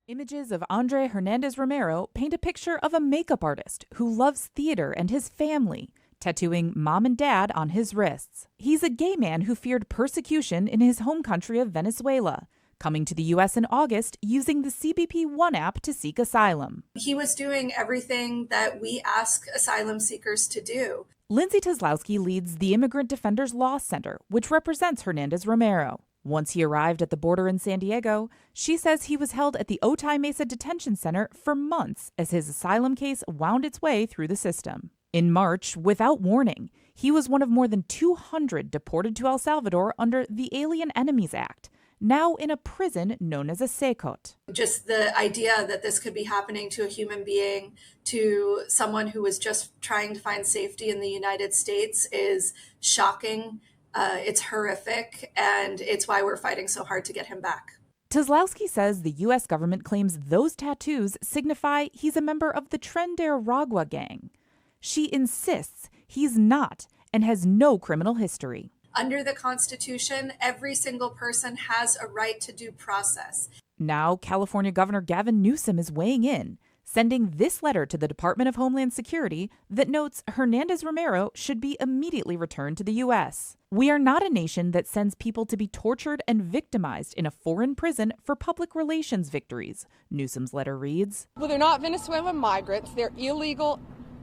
Images of Andre Hernandez Romero paint a picture of a makeup artist who loves theater and his family, tattooing mom and dad on his wrists. He's a gay man who feared persecution in his home country of Venezuela, coming to the U.S. in August using the CBP One app to seek asylum. He was doing everything that we ask asylum seekers to do. Lindsay Kozlowski leads the Immigrant Defenders Law Center, which represents Hernandez Romero. Once he arrived at the border in San Diego, she says he was held at the Otay Mesa Detention Center for months as his asylum case wound its way through the system. In March, without warning, he was one of more than 200 deported to El Salvador under the Alien Enemies Act, now in a prison known as a SECOT. Just the idea that this could be happening to a human being, to someone who was just trying to find safety in the United States, is shocking. It's horrific, and it's why we're fighting so hard to get him back. Kozlowski says the U.S. government claims those tattoos signify he's a member of the Tren de Aragua gang. She insists he's not and has no criminal history. Under the Constitution, every single person has a right to due process. Now, California Governor Gavin Newsom is weighing in, sending this letter to the Department of Homeland Security that notes Hernandez Romero should be immediately returned to the U.S. We are not a nation that sends people to be tortured and victimized in a foreign prison for public relations victories, Newsom's letter reads. Well, they're not Venezuelan migrants. They're illegal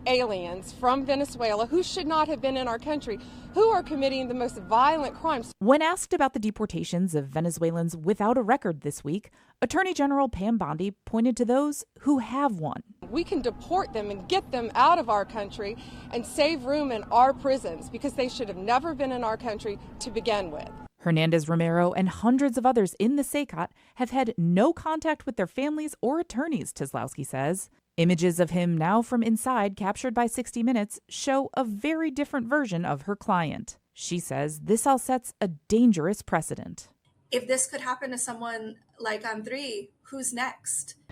aliens from Venezuela who should not have been in our country, who are committing the most violent crimes. When asked about the deportations of Venezuelans without a record this week, Attorney General Pam Bondi pointed to those who have one. We can deport them and get them out of our country and save room in our prisons because they should have never been in our country to begin with. Hernandez Romero and hundreds of others in the SECOT have had no contact with their families or attorneys, Kozlowski says. Images of him now from inside, captured by 60 Minutes, show a very different version of her client. She says this all sets a dangerous precedent. If this could happen to someone like Andre, who's next?